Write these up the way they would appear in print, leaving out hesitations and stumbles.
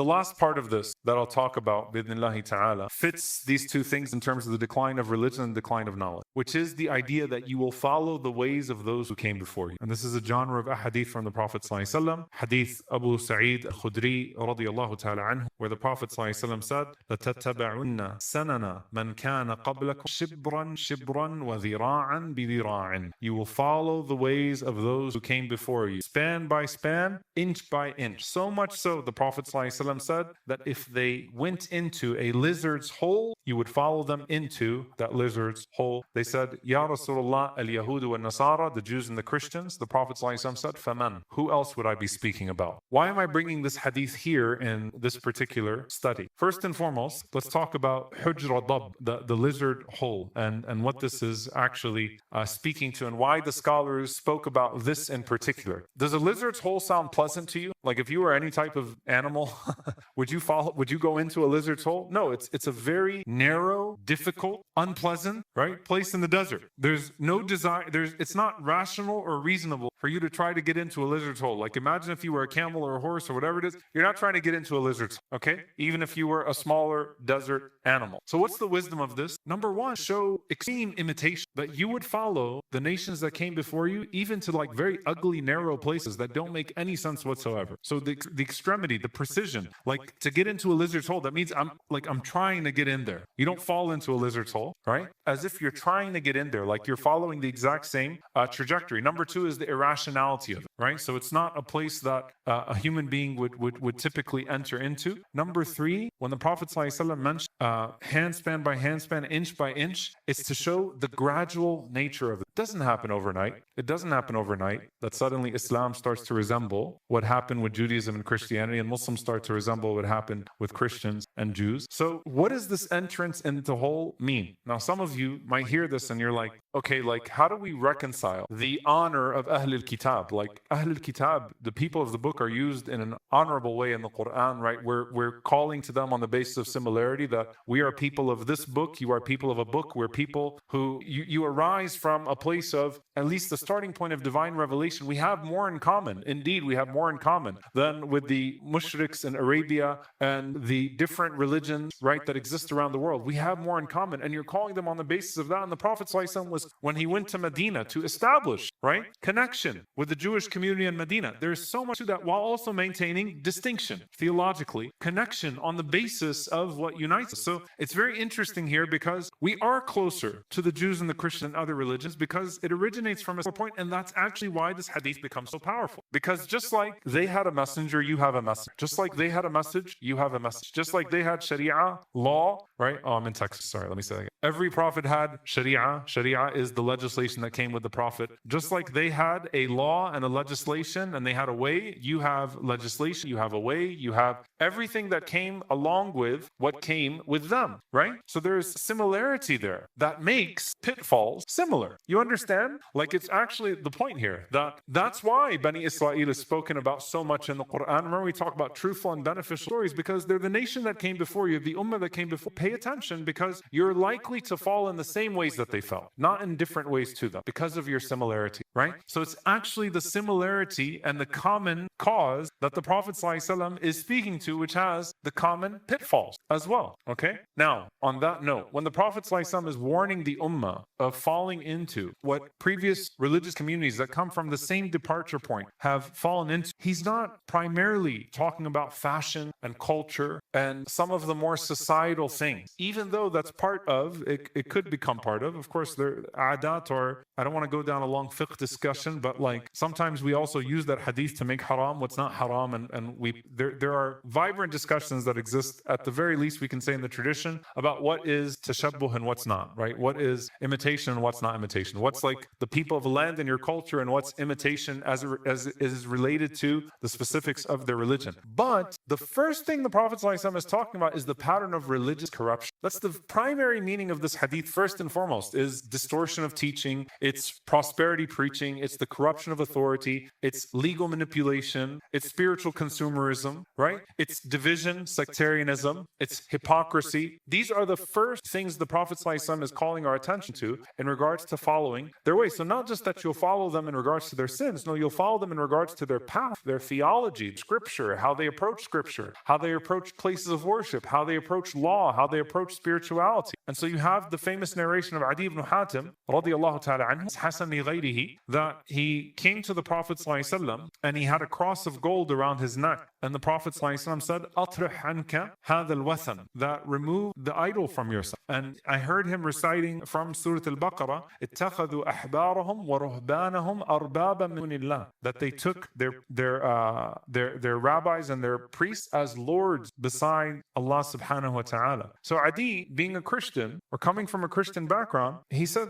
The last part of this that I'll talk about, bidnillahi ta'ala, fits these two things in terms of the decline of religion and decline of knowledge, which is the idea that you will follow the ways of those who came before you. And this is a genre of ahadith from the Prophet ﷺ, hadith Abu Sa'id al-Khudri radiyallahu ta'ala anhu, where the Prophet ﷺ said, لَتَتَّبَعُنَّ سَنَنَ مَنْ كَانَ قَبْلَكُمْ شِبْرًا شِبْرًا وَذِرَاعًا بِذِرَاعٍ. You will follow the ways of those who came before you, span by span, inch by inch. So much so, the Prophet ﷺ said that if they went into a lizard's hole, you would follow them into that lizard's hole. They said, Ya Rasulullah, al-Yahudu wa Nasara, the Jews and the Christians. The Prophet ﷺ said, Faman, who else would I be speaking about? Why am I bringing this hadith here in this particular study? First and foremost, let's talk about Hujra Dab, the lizard hole, and what this is actually speaking to, and why the scholars spoke about this in particular. Does a lizard's hole sound pleasant to you? Like if you were any type of animal, would you go into a lizard's hole? No, it's a very narrow, difficult, unpleasant, right, place in the desert. There's no desire, it's not rational or reasonable for you to try to get into a lizard's hole. Like imagine if you were a camel or a horse or whatever it is, you're not trying to get into a lizard's hole, okay? Even if you were a smaller desert animal. So what's the wisdom of this? Number one, show extreme imitation, that you would follow the nations that came before you, even to like very ugly, narrow places that don't make any sense whatsoever. So the extremity, the precision, like to get into a lizard's hole, that means I'm trying to get in there. You don't fall into a lizard's hole, right? As if you're trying to get in there, like you're following the exact same trajectory. Number two is the irrationality of it, right? So it's not a place that a human being would typically enter into. Number three, when the Prophet ﷺ mentioned handspan by handspan, inch by inch, it's to show the gradual nature of it. It doesn't happen overnight. It doesn't happen overnight that suddenly Islam starts to resemble what happened with Judaism and Christianity, and Muslims start to resemble what happened with Christians and Jews. So what does this entrance into the hole mean? Now, some of you might hear this and you're like, okay, like how do we reconcile the honor of Ahl al-Kitab? Like Ahl al-Kitab, the people of the book, are used in an honorable way in the Quran, right? We're calling to them on the basis of similarity, that we are people of this book, you are people of a book, we're people who you arise from a place of at least the starting point of divine revelation. We have more in common. Indeed, we have more in common than with the mushriks in Arabia and the different religions, right, that exist around the world. We have more in common, and you're calling them on the basis of that. And the Prophet ﷺ was, when he went to Medina to establish, right, connection with the Jewish community in Medina, there's so much to that, while also maintaining distinction theologically, connection on the basis of what unites us. So it's very interesting here, because we are closer to the Jews and the Christians and other religions, because it originates from a point, and that's actually why this hadith becomes so powerful. Because just like they had a messenger, you have a message. Just like they had a message, you have a message. Just like they had Sharia, law, right? Oh, I'm in Texas. Sorry, let me say that again. Every prophet had Sharia. Sharia is the legislation that came with the prophet. Just like they had a law and a legislation, and they had a way, you have legislation, you have a way, you have everything that came along with what came with them, right? So there's similarity there that makes pitfalls similar. You understand? Like it's actually the point here, that's why Bani Israel is spoken about so much in the Quran. Remember, we talk about truthful and beneficial stories, because they're the nation that came before you, the ummah that came before. Pay attention, because you're likely to fall in the same ways that they fell, not in different ways to them, because of your similarity, right? So it's actually the similarity and the common cause that the Prophet ﷺ is speaking to, which has the common pitfalls as well, okay? Now, on that note, when the Prophet ﷺ is warning the ummah of falling into what previous religious communities that come from the same departure point have fallen into, he's not primarily talking about fashion and culture and some of the more societal things, even though that's part of, it could become part of course, there adat, or I don't want to go down a long fiqh discussion, but like sometimes we also use that hadith to make haram what's not haram, and there are vibrant discussions that exist, at the very least we can say in the tradition, about what is tashabbuh and what's not, right? What is imitation and what's not imitation? What's like the people of the land and your culture, and what's imitation as is related to the specifics of their religion. But the first thing the Prophet ﷺ is talking about is the pattern of religious corruption. That's the primary meaning of this hadith, first and foremost, is distortion of teaching, it's prosperity preaching, it's the corruption of authority, it's legal manipulation, it's spiritual consumerism, right? It's division, sectarianism, it's hypocrisy. These are the first things the Prophet ﷺ is calling our attention to in regards to following following their way. So not just that you'll follow them in regards to their sins, no, you'll follow them in regards to their path, their theology, scripture, how they approach scripture, how they approach places of worship, how they approach law, how they approach spirituality. And so you have the famous narration of Adi ibn Hatim, radiallahu ta'ala anhu, Hasan li ghayrihi, that he came to the Prophet ﷺ and he had a cross of gold around his neck. And the Prophet ﷺ said, أَطْرِحْ عَنْكَ هَذَا الْوَثَنَ, that remove the idol from yourself. And I heard him reciting from Surah Al-Baqarah, اتَّخَذُوا أَحْبَارَهُمْ وَرُهْبَانَهُمْ أَرْبَابًا مِنْ اللَّهِ, that they took their rabbis and their priests as lords beside Allah subhanahu wa ta'ala. So Adi, being a Christian or coming from a Christian background, he said,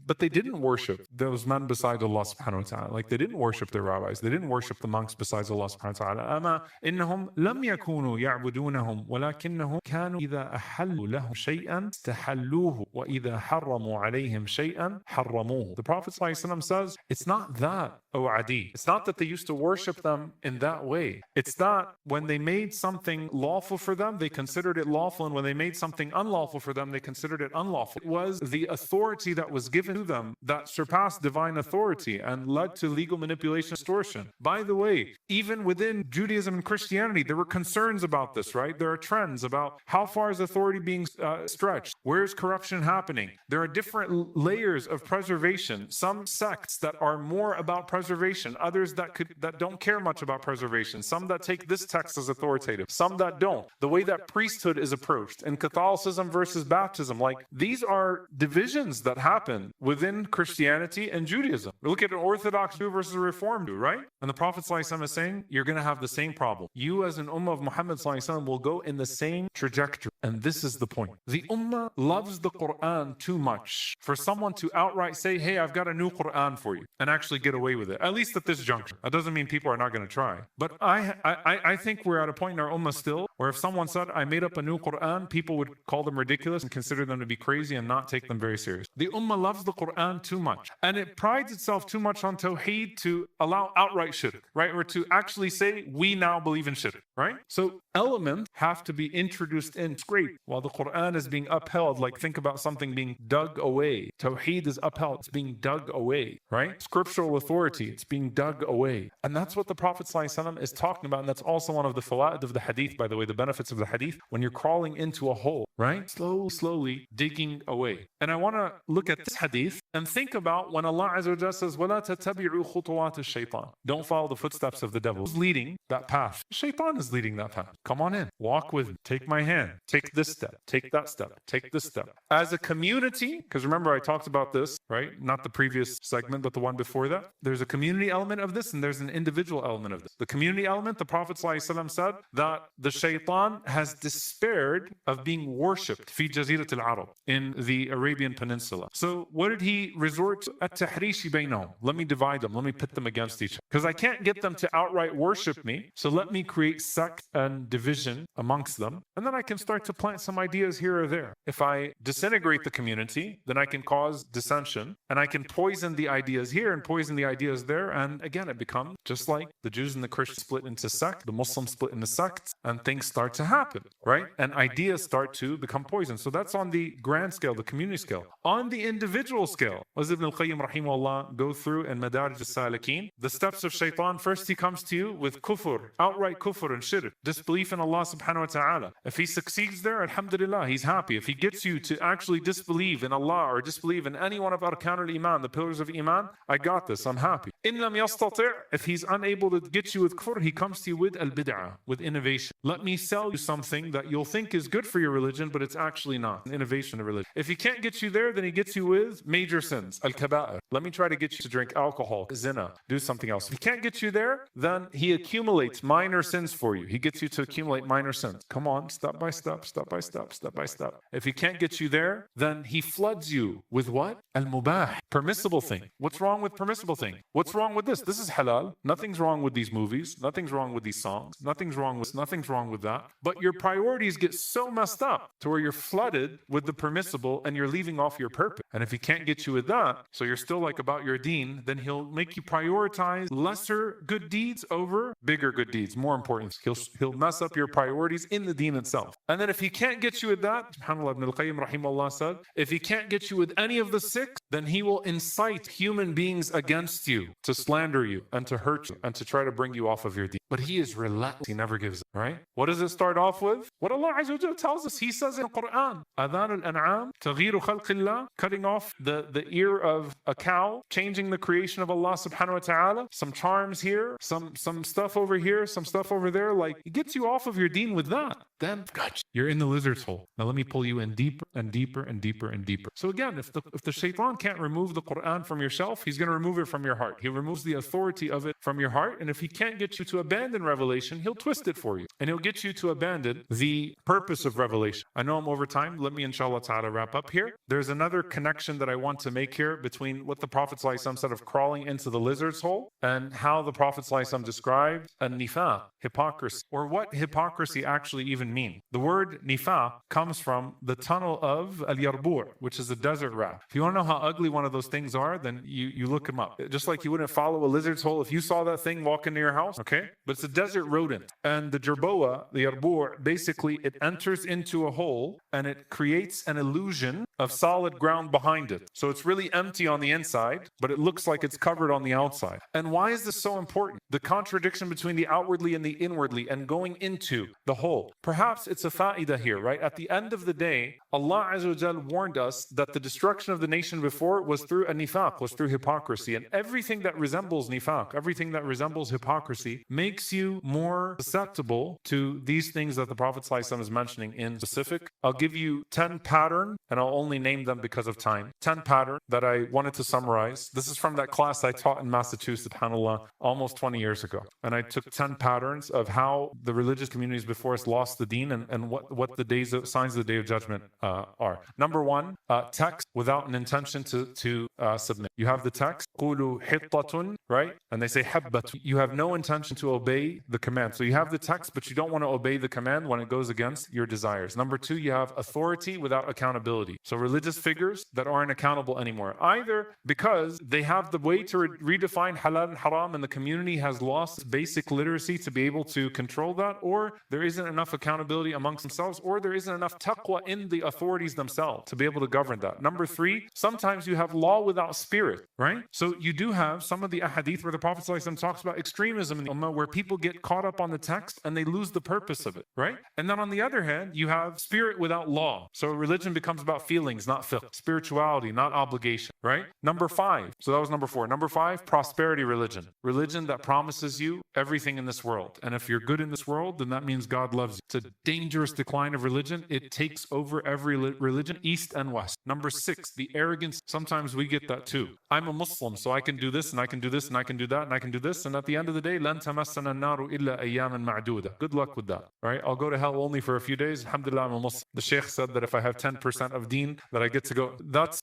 but they didn't worship those men besides Allah subhanahu wa ta'ala. Like they didn't worship their rabbis, they didn't worship the monks besides Allah subhanahu wa ta'ala. أما إنهم لم يكونوا يعبدونهم ولكنهم كانوا إذا أحلوا لهم شيئا استحلوه وإذا حرموا عليهم شيئا حرموه. The Prophet ﷺ says, it's not that, O Adi. It's not that they used to worship them in that way. It's that when they made something lawful for them, they considered it lawful, and when they made something unlawful for them, they considered it unlawful. It was the authority that was given to them that surpassed divine authority and led to legal manipulation, extortion. By the way, even within Judaism and Christianity, there were concerns about this, right? There are trends about how far is authority being stretched? Where is corruption happening? There are different layers of preservation. Some sects that are more about preservation, others that don't care much about preservation, some that take this text as authoritative, some that don't. The way that priesthood is approached in Catholicism versus baptism, like these are divisions that happen within Christianity and Judaism. We look at an Orthodox Jew versus a Reformed Jew, right? And the Prophet ﷺ is saying, you're going to have the same problem. You as an ummah of Muhammad ﷺ will go in the same trajectory. And this is the point. The ummah loves the Quran too much for someone to outright say, hey, I've got a new Quran for you, and actually get away with it, at least at this juncture. That doesn't mean people are not going to try. But I think we're at a point in our ummah still where if someone said, I made up a new Quran, people would call them ridiculous and consider them to be crazy and not take them very serious. The ummah loves the Quran too much. And it prides itself too much on Tawheed to allow outright shirk, right? Or to actually say, we now believe in shirk, right? So elements have to be introduced in. It's great. While the Quran is being upheld, like think about something being dug away. Tawheed is upheld. It's being dug away, right? Scriptural authority, it's being dug away. And that's what the Prophet ﷺ is talking about. And that's also one of the fawaid of the hadith, by the way, the benefits of the hadith, when you're crawling into a hole, right? Slowly digging away. And I want to look at this hadith and think about when Allah Azza wa Jalla says, وَلَا تَتَّبِعُوا خُطُوَاتِ الشَّيْطَانِ. Don't follow the footsteps of the devil. Who's leading that path? Shaytan is leading that path. Come on in. Walk with me. Take my hand. Take this step. Take that step. Take this step. As a community, because remember I talked about this, right? Not the previous segment, but the one before that. There's a community element of this and there's an individual element of this. The community element, the Prophet ﷺ said that the Shaytan has despaired of being worshipped fi Jazirat al-Arab, in the Arabian Peninsula. So what did he resort to? At-tahrishi baynahum. Let me divide them. Let me pit them against each other. Because I can't get them to outright worship me. So let me create sect and division amongst them. And then I can start to plant some ideas here or there. If I disintegrate the community, then I can cause dissension. And I can poison the ideas here and poison the ideas there. And again, it becomes just like the Jews and the Christians split into sects, the Muslims split into sects, and things start to happen, right? And ideas start to become poison. So that's on the grand scale, the community scale. On the individual scale, as Ibn al-Qayyim rahimahullah go through in Madarij al-Salikin, the steps of Shaytan, first he comes to you with kufr, outright kufr and shirk, disbelief in Allah subhanahu wa ta'ala. If he succeeds there, alhamdulillah, he's happy. If he gets you to actually disbelieve in Allah or disbelieve in any one of arkan al-Iman, the pillars of Iman, I got this, I'm happy. In lam yastati', if he's unable to get you with kufr, he comes to you with al-bid'ah, with innovation. Let me sell you something that you'll think is good for your religion, but it's actually not. An innovation of religion. If he can't get you there, then he gets you with major sins, al-kaba'ir. Let me try to get you to drink alcohol, zina, do something else. If he can't get you there, then he accumulates minor sins for you. He gets you to accumulate minor sins. Come on, step by step, step by step, step by step. If he can't get you there, then he floods you with what? Al-mubah, permissible thing. What's wrong with permissible thing? What's wrong with this? This is halal. Nothing's wrong with these movies. Nothing's wrong with these songs. Nothing's wrong with that. But your priorities get so messed up to where you're flooded with the permissible and you're leaving off your purpose. And if he can't get you with that, so you're still like about your deen, then he'll make you prioritize lesser good deeds over bigger good deeds, more important. He'll mess up your priorities in the deen itself. And then if he can't get you with that, subhanAllah, Ibn al-Qayyim rahimahullah said, if he can't get you with any of the six, then he will incite human beings against you to slander you and to hurt you and to try to bring you off of your deen. But he is relentless. He never gives up, right? What does it start off with? What Allah Azza wa Jalla tells us. He says in the Quran, Adhan al-an'am, taghiru khalqillah, cutting off the ear of a cow, changing the creation of Allah subhanahu wa ta'ala, some charms here, some stuff over here, some stuff over there. Like, it gets you off of your deen with that. Then, gotcha, you're in the lizard's hole. Now let me pull you in deeper and deeper and deeper and deeper. So again, if the shaitan can't remove the Quran from your shelf, he's going to remove it from your heart. He removes the authority of it from your heart. And if he can't get you to abandon revelation, he'll twist it for you. And he'll get you to abandon the purpose of revelation. I know I'm over time. Let me inshallah ta'ala wrap up here. There's another connection that I want to make here between what the Prophet ﷺ said of crawling into the lizard's hole and how the Prophet ﷺ described a nifaq, hypocrisy, or what hypocrisy actually even means. The word nifaq comes from the tunnel of al-yarbu', which is a desert rat. If you want to know how ugly one of those things are, then you look them up. Just like you wouldn't follow a lizard's hole if you saw that thing walk into your house, okay? But it's a desert rodent. And the jerboa, the yarbu', basically it enters into a hole and it creates an illusion of solid ground behind it. So it's really empty on the inside, but it looks like it's covered on the outside. And why is this so important? The contradiction between the outwardly and the inwardly and going into the hole. Perhaps it's a fa'idah here, right? At the end of the day, Allah Azza wa Jal warned us that the destruction of the nation before was through a nifaq, was through hypocrisy. And everything that resembles nifaq, everything that resembles hypocrisy, makes you more susceptible to these things that the Prophet ﷺ is mentioning in specific. I'll give you 10 patterns, and I'll only name them because of time. 10 patterns that I wanted to summarize. This is from that class I taught in Massachusetts, subhanAllah, almost 20 years ago. And I took 10 patterns of how the religious communities before us lost the deen and what the signs of the day of judgment are. Number one, text without an intention to submit. You have the text, قُولُوا حِطَّةٌ, right? And they say حَبَّةٌ. You have no intention to obey the command. So you have the text, but you don't want to obey the command when it goes against your desires. Number two, you have authority without accountability. So religious figures that aren't accountable anymore, either because they have the way to redefine halal and haram and the community has lost basic literacy to be able to control that, or there isn't enough accountability amongst themselves, or there isn't enough taqwa in the authorities themselves to be able to govern that. Number three, sometimes you have law without spirit, right? So you do have some of the ahadith where the Prophet ﷺ talks about extremism in the ummah, where people get caught up on the text and they lose the purpose of it, right? And then on the other hand, you have spirit without law. So religion becomes about feelings, not fiqh. Spirituality, not obligation, right? Number five. So that was number four. Number five, prosperity religion. Religion that promises you everything in this world. And if you're good in this world, then that means God loves you. It's a dangerous decline of religion. It takes over every religion, east and west. Number six, the arrogance. Sometimes we get that too. I'm a Muslim, so I can do this and I can do this and I can do that and I can do this. And at the end of the day, لَن تَمَسَّنَا النَّارُ إِلَّا أَيَّامًا مَعْدُودًا. Good luck with that, right? I'll go to hell only for a few days. Alhamdulillah, I'm a Muslim. The Shaykh said that if I have 10% of deen, that I get to go.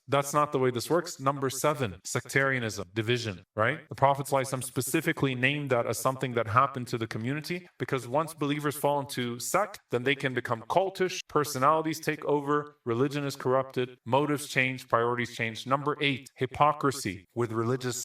That's not the way this works. Number seven, sectarianism, division, right? The Prophet ﷺ specifically named that as something that happened to the community, because once believers fall into sect, then they can become cultish, personalities take over, religion is corrupted, motives change, priorities change. Number eight, hypocrisy with religious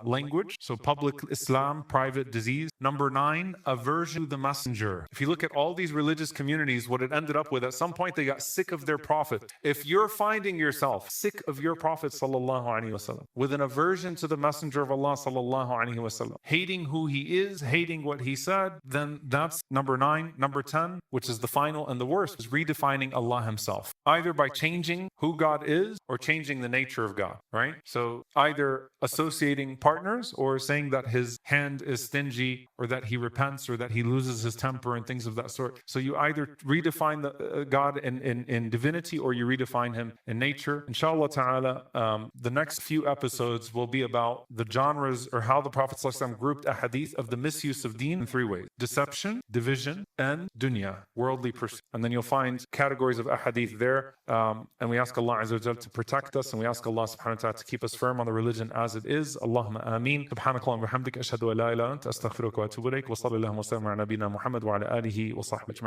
language. So public Islam, private disease. Number nine, aversion to the messenger. If you look at all these religious communities, what it ended up with, at some point they got sick of their prophet. If you're finding yourself sick of your prophet sallallahu alaihi wasallam, with an aversion to the messenger of Allah sallallahu alaihi wasallam, hating who he is, hating what he said, then that's number nine. Number 10, which is the final and the worst, is redefining Allah himself, either by changing who God is or changing the nature of God, right? So either associating partners or saying that his hand is stingy or that he repents or that he loses his temper and things of that sort. So you either redefine the God in divinity or you redefine him in nature. Inshallah ta'ala, the next few episodes will be about the genres or how the Prophet ﷺ grouped a hadith of the misuse of deen in three ways: deception, division, and dunya, worldly pursuit. And then you'll find categories of ahadith there. And we ask Allah Azza wa Jal to protect us, and we ask Allah subhanahu wa ta'ala to keep us firm on the religion as it is. Allahumma ameen. Subhanakallah wa bihamdik, ashhadu an la ilaha illa anta, astaghfiruka wa atubu ilayk. Wa sallallahu wa sallam ala nabina Muhammad wa ala alihi wa sahbihi ajma'in.